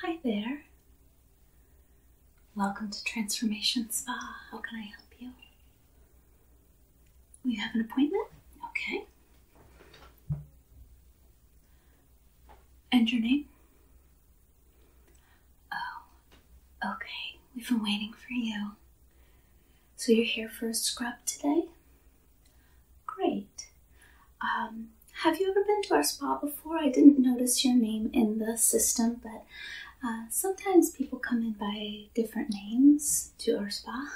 Hi there. Welcome to Transformation Spa. How can I help you? You have an appointment? Okay. And your name? Oh, okay. We've been waiting for you. So you're here for a scrub today? Great. Have you ever been to our spa before? I didn't notice your name in the system, but sometimes people come in by different names to our spa.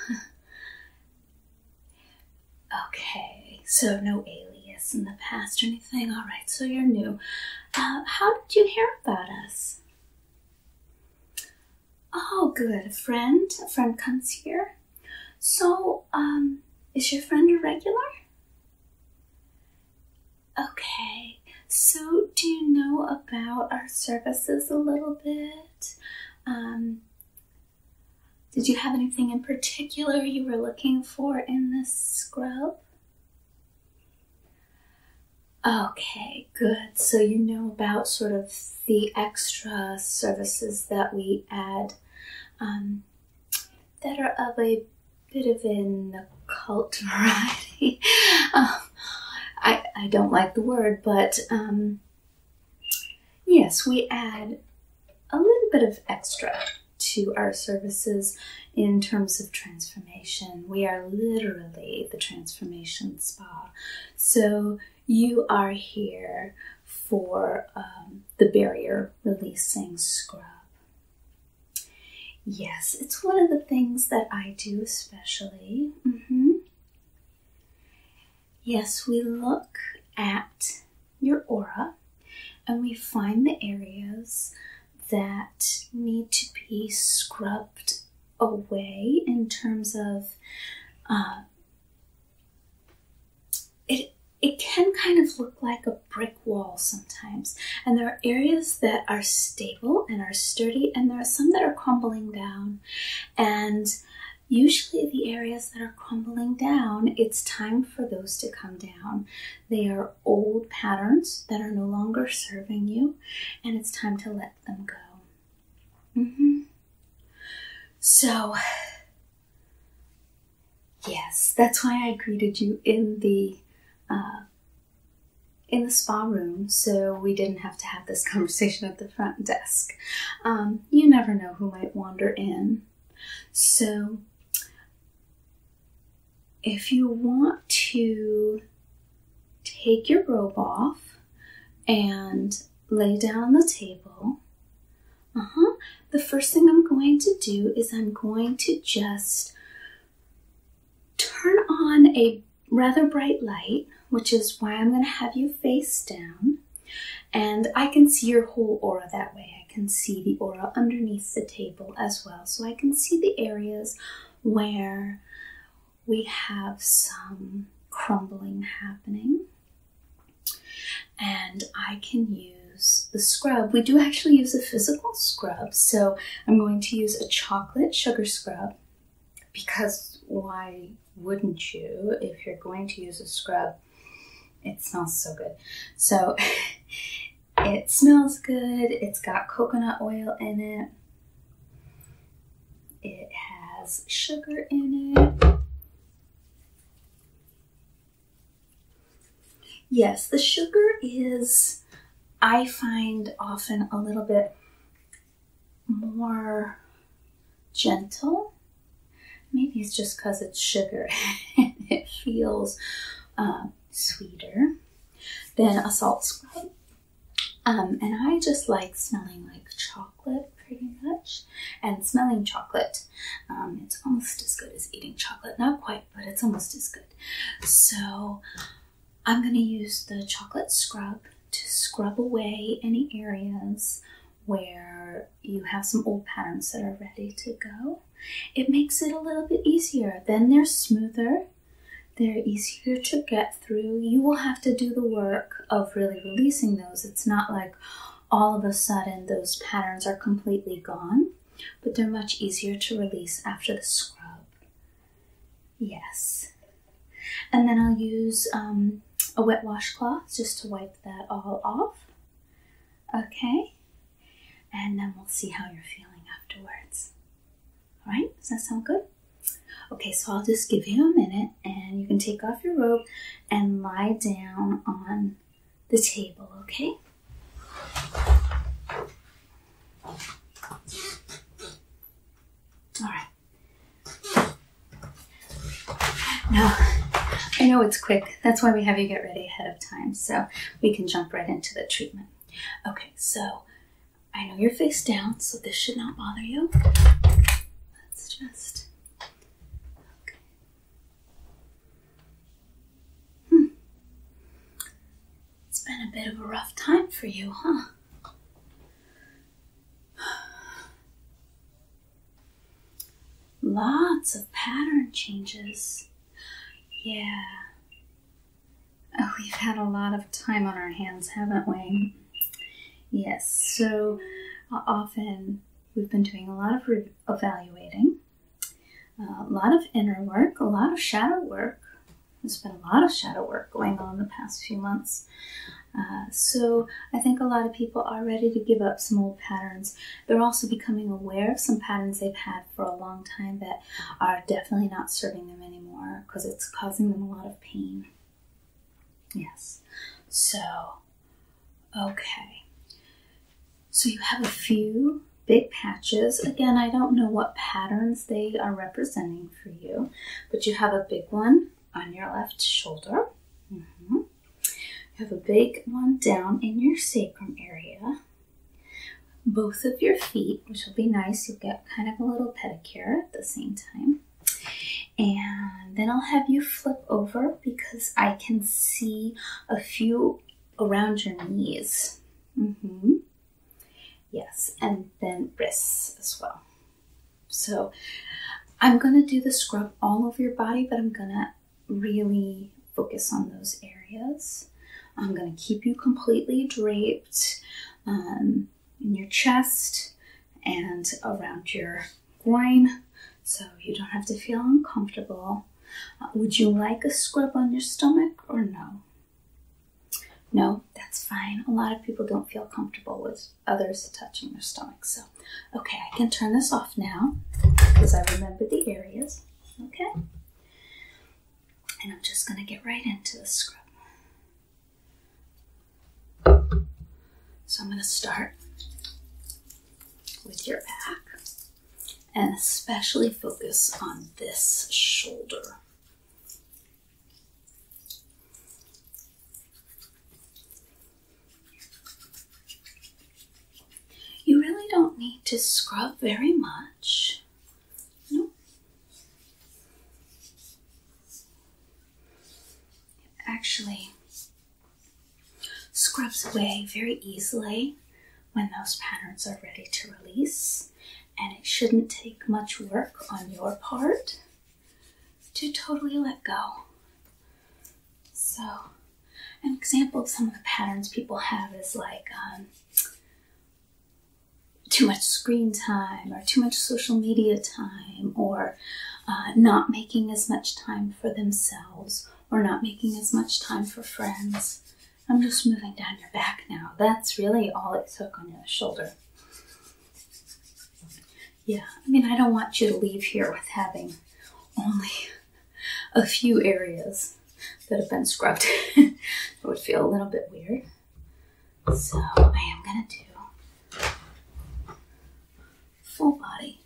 Okay, so no alias in the past or anything. All right, so you're new. How did you hear about us? Oh, good. A friend comes here. So, is your friend a regular? Okay, so do you know about our services a little bit? Did you have anything in particular you were looking for in this scrub? Okay, good. So you know about sort of the extra services that we add that are of a bit of an occult variety. I don't like the word, but yes, we add a little bit of extra to our services in terms of transformation. We are literally the Transformation Spa. So you are here for the barrier releasing scrub. Yes, it's one of the things that I do especially. Yes, we look at your aura and we find the areas that need to be scrubbed away in terms of it can kind of look like a brick wall sometimes, and there are areas that are stable and are sturdy, and there are some that are crumbling down. And usually the areas that are crumbling down, it's time for those to come down. They are old patterns that are no longer serving you, and it's time to let them go. So, yes, that's why I greeted you in the spa room, so we didn't have to have this conversation at the front desk. You never know who might wander in. So, if you want to take your robe off and lay down on the table, the first thing I'm going to do is I'm going to just turn on a rather bright light, which is why I'm going to have you face down. And I can see your whole aura that way. I can see the aura underneath the table as well. So I can see the areas where we have some crumbling happening. And I can use the scrub. We do actually use a physical scrub. So I'm going to use a chocolate sugar scrub, because why wouldn't you if you're going to use a scrub? It smells so good. So it smells good. It's got coconut oil in it. It has sugar in it. Yes, the sugar is, I find, often a little bit more gentle. Maybe it's just because it's sugar and it feels sweeter than a salt scrub. And I just like smelling like chocolate pretty much, and smelling chocolate. It's almost as good as eating chocolate. Not quite, but it's almost as good. So I'm going to use the chocolate scrub to scrub away any areas where you have some old patterns that are ready to go. It makes it a little bit easier. Then they're smoother. They're easier to get through. You will have to do the work of really releasing those. It's not like all of a sudden those patterns are completely gone, but they're much easier to release after the scrub. Yes. And then I'll use a wet washcloth just to wipe that all off. Okay. and then we'll see how you're feeling afterwards. All right, does that sound good? Okay, so I'll just give you a minute and you can take off your robe and lie down on the table, okay? All right. Now, I know it's quick. That's why we have you get ready ahead of time so we can jump right into the treatment. Okay, so I know you're face down, so this should not bother you. Let's just... Okay. It's been a bit of a rough time for you, huh? Lots of pattern changes. Yeah. Oh, we've had a lot of time on our hands, haven't we? Yes, so often we've been doing a lot of evaluating, a lot of inner work, a lot of shadow work. There's been a lot of shadow work going on the past few months. So I think a lot of people are ready to give up some old patterns. They're also becoming aware of some patterns they've had for a long time that are definitely not serving them anymore because it's causing them a lot of pain. Yes. So, okay. So you have a few big patches. Again, I don't know what patterns they are representing for you, but you have a big one on your left shoulder. Mm-hmm. You have a big one down in your sacrum area. Both of your feet, which will be nice. You'll get kind of a little pedicure at the same time. And then I'll have you flip over because I can see a few around your knees. Mm-hmm. Yes, and then wrists as well. So I'm going to do the scrub all over your body, but I'm going to really focus on those areas. I'm going to keep you completely draped in your chest and around your groin so you don't have to feel uncomfortable. Would you like a scrub on your stomach or no? No, that's fine. A lot of people don't feel comfortable with others touching their stomach. So, okay, I can turn this off now because I remember the areas. Okay? And I'm just going to get right into the scrub. So I'm going to start with your back and especially focus on this shoulder. You really don't need to scrub very much. Nope. It actually scrubs away very easily when those patterns are ready to release, and it shouldn't take much work on your part to totally let go. So, an example of some of the patterns people have is like too much screen time or too much social media time or not making as much time for themselves or not making as much time for friends. I'm just moving down your back now. That's really all it took on your shoulder. Yeah, I mean, I don't want you to leave here with having only a few areas that have been scrubbed. It would feel a little bit weird. So I am going to do full body,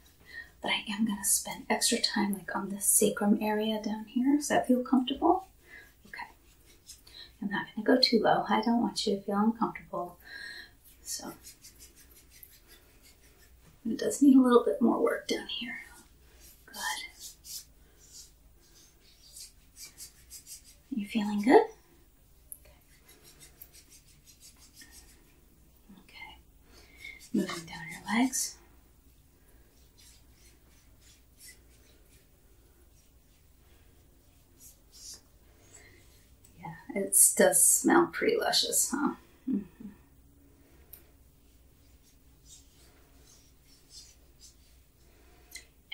but I am going to spend extra time like on this sacrum area down here. Does that feel comfortable? Okay. I'm not going to go too low. I don't want you to feel uncomfortable. So it does need a little bit more work down here. Good. Are you feeling good? Okay. Moving down your legs. Yeah, it does smell pretty luscious, huh? Mm-hmm.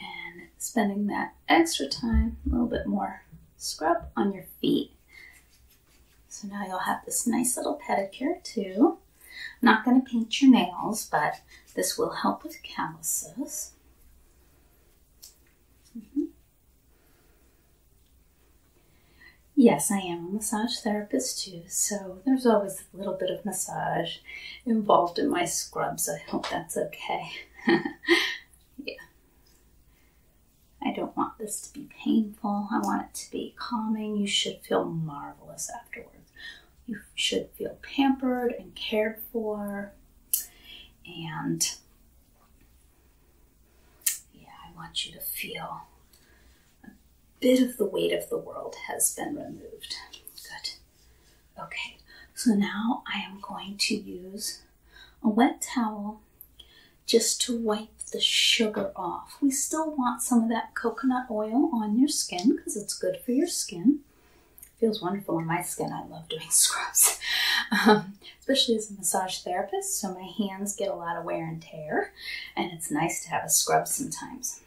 And spending that extra time, a little bit more scrub on your feet. So now you'll have this nice little pedicure too. Not going to paint your nails, but this will help with calluses. Yes, I am a massage therapist too, so there's always a little bit of massage involved in my scrubs. I hope that's okay. Yeah. I don't want this to be painful. I want it to be calming. You should feel marvelous afterwards. You should feel pampered and cared for. And yeah, I want you to feel bit of the weight of the world has been removed. Good. Okay, so now I am going to use a wet towel just to wipe the sugar off. We still want some of that coconut oil on your skin because it's good for your skin. It feels wonderful on my skin. I love doing scrubs, especially as a massage therapist. So my hands get a lot of wear and tear, and it's nice to have a scrub sometimes.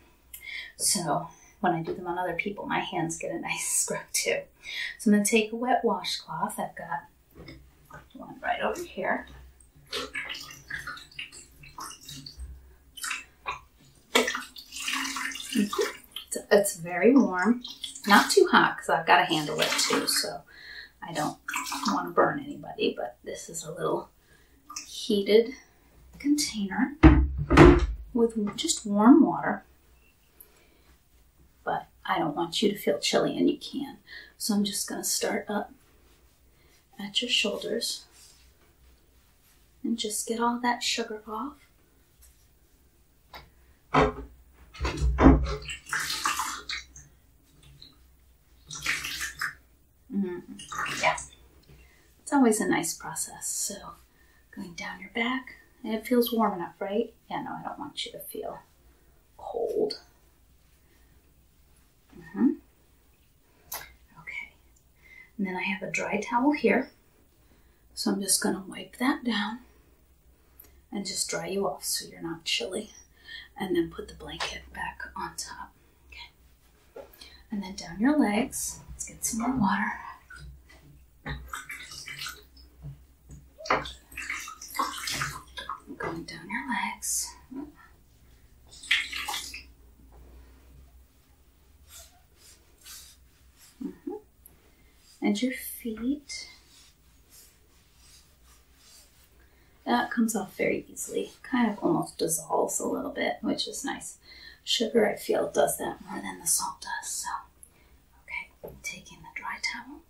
So when I do them on other people, my hands get a nice scrub too. So I'm going to take a wet washcloth. I've got one right over here. It's very warm. Not too hot because I've got to handle it too, so I don't want to burn anybody, but this is a little heated container with just warm water. But I don't want you to feel chilly, and you can. So I'm just going to start up at your shoulders and just get all that sugar off. Yeah, it's always a nice process. So going down your back, and it feels warm enough, right? Yeah, no, I don't want you to feel cold. Okay, and then I have a dry towel here, so I'm just going to wipe that down and just dry you off so you're not chilly, and then put the blanket back on top. Okay, and then down your legs. Let's get some more water. Going down your legs. And your feet. That comes off very easily. Kind of almost dissolves a little bit, which is nice. Sugar, I feel, does that more than the salt does. So, okay, I'm taking the dry towel.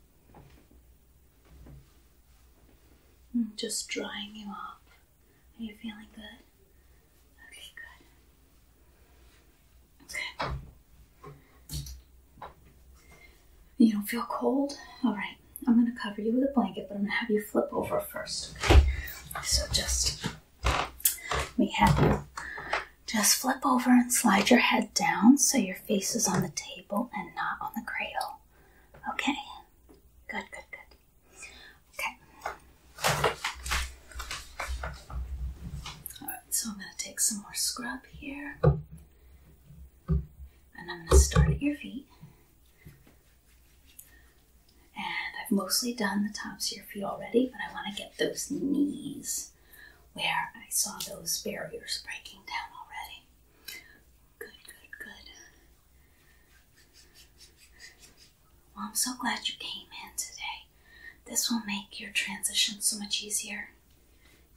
Just drying you off. Are you feeling good? Okay, good. Okay. You don't feel cold? All right. I'm going to cover you with a blanket, but I'm going to have you flip over first. Okay. So we have you just flip over and slide your head down so your face is on the table and not on the cradle. Okay. Good, good, good. Okay. All right. So I'm going to take some more scrub here. And I'm going to start at your feet. And I've mostly done the tops of your feet already, but I want to get those knees where I saw those barriers breaking down already. Good, good, good. Well, I'm so glad you came in today. This will make your transition so much easier.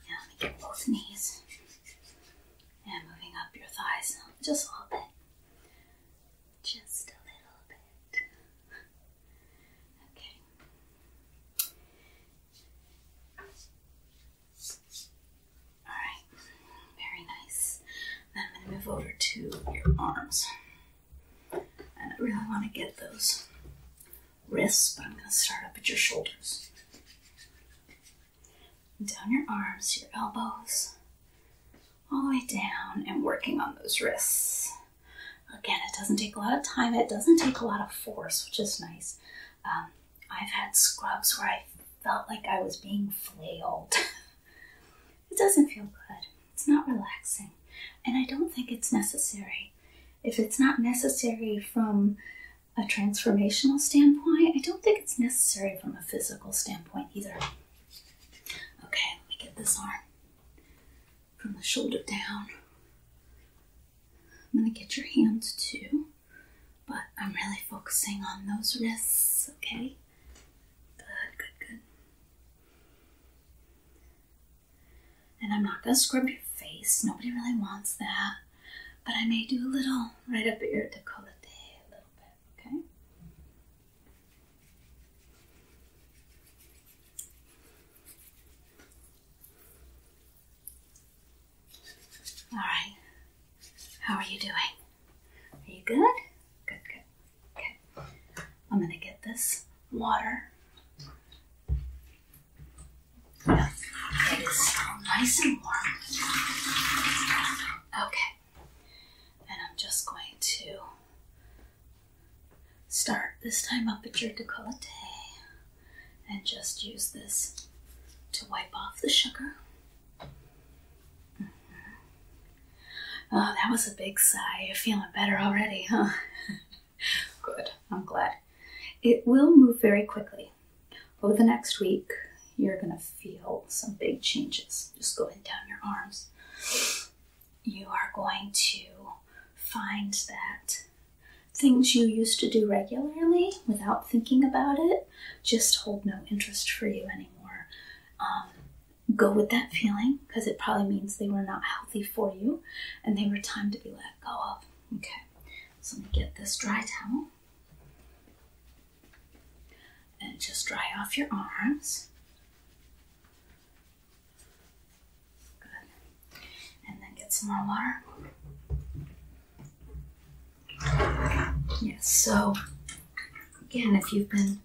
Now let me get both knees. And moving up your thighs just a little bit. Just a little bit. Okay. Alright. Very nice. Then I'm going to move over to your arms. And I really want to get those wrists, but I'm going to start up at your shoulders. Down your arms, your elbows, all the way down, and working on those wrists. Again, it doesn't take a lot of time. It doesn't take a lot of force, which is nice. I've had scrubs where I felt like I was being flailed. It doesn't feel good. It's not relaxing. And I don't think it's necessary. If it's not necessary from a transformational standpoint, I don't think it's necessary from a physical standpoint either. Okay, let me get this arm. from the shoulder down. I'm going to get your hands too, but I'm really focusing on those wrists, okay? Good, good, good. And I'm not going to scrub your face. Nobody really wants that. But I may do a little right up at your décolleté a little bit, okay? All right. How are you doing? Are you good? Good, good. Okay. I'm going to get this water. Yeah, it is nice and warm. Okay. And I'm just going to start this time up at your décolleté and just use this to wipe off the sugar. Oh, that was a big sigh. You're feeling better already, huh? Good. I'm glad. It will move very quickly. Over the next week, you're going to feel some big changes just going down your arms. You are going to find that things you used to do regularly without thinking about it just hold no interest for you anymore. Go with that feeling, because it probably means they were not healthy for you and they were time to be let go of. Okay, so let me get this dry towel and just dry off your arms. Good. And then get some more water. Yes, so again, if you've been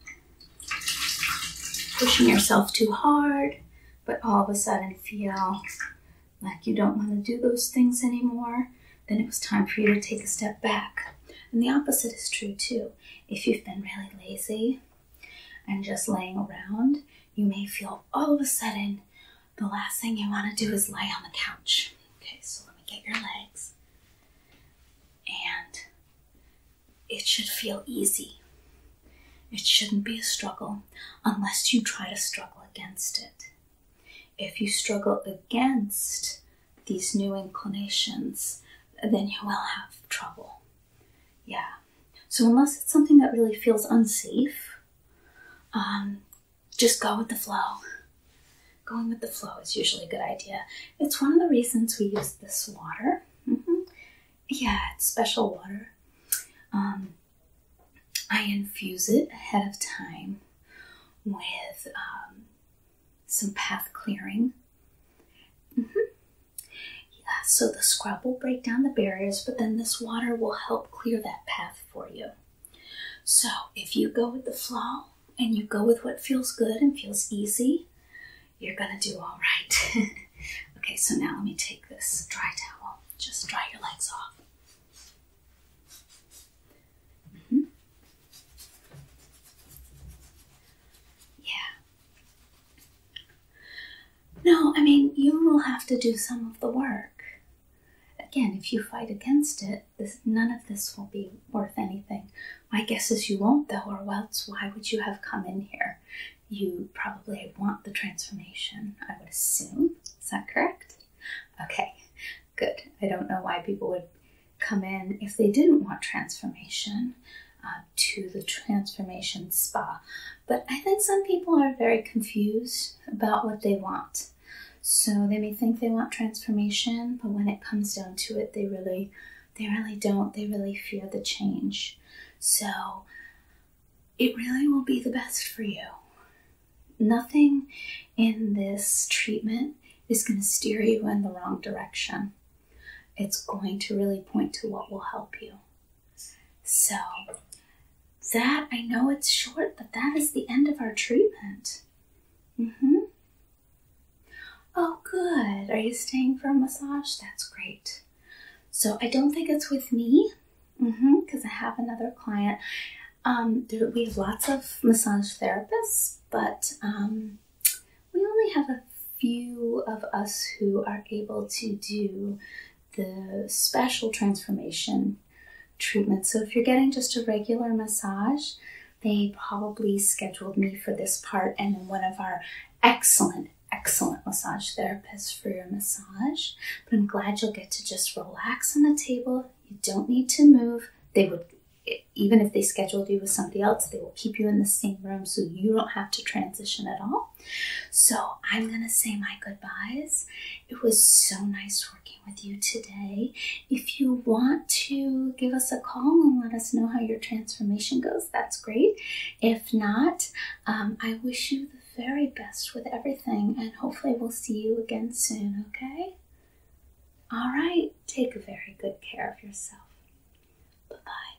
pushing yourself too hard, but all of a sudden feel like you don't want to do those things anymore, then it was time for you to take a step back. And the opposite is true too. If you've been really lazy and just laying around, you may feel all of a sudden the last thing you want to do is lie on the couch. Okay, so let me get your legs. And it should feel easy. It shouldn't be a struggle unless you try to struggle against it. If you struggle against these new inclinations, then you will have trouble. Yeah. So unless it's something that really feels unsafe, just go with the flow. Going with the flow is usually a good idea. It's one of the reasons we use this water. Yeah, it's special water. I infuse it ahead of time with some path clearing. Yeah, so the scrub will break down the barriers, but then this water will help clear that path for you. So if you go with the flow and you go with what feels good and feels easy, you're gonna do all right. Okay, so now let me take this dry towel. Just dry your legs off. No, I mean, you will have to do some of the work. Again, if you fight against it, none of this will be worth anything. My guess is you won't, though, or else why would you have come in here? You probably want the transformation, I would assume. Is that correct? Okay, good. I don't know why people would come in if they didn't want transformation to the transformation spa. But I think some people are very confused about what they want. So they may think they want transformation, but when it comes down to it, they really don't. They really fear the change. So it really will be the best for you. Nothing in this treatment is going to steer you in the wrong direction. It's going to really point to what will help you. So that, I know it's short, but that is the end of our treatment. Oh, good. Are you staying for a massage? That's great. So I don't think it's with me, because I have another client. We have lots of massage therapists, but we only have a few of us who are able to do the special transformation treatment. So if you're getting just a regular massage, they probably scheduled me for this part, and then one of our excellent excellent massage therapist for your massage, but I'm glad you'll get to just relax on the table. You don't need to move. They would, even if they scheduled you with somebody else, they will keep you in the same room so you don't have to transition at all. So I'm going to say my goodbyes. It was so nice working with you today. If you want to give us a call and let us know how your transformation goes, that's great. If not, I wish you the very best with everything, and hopefully we'll see you again soon, okay? All right, take very good care of yourself. Bye-bye.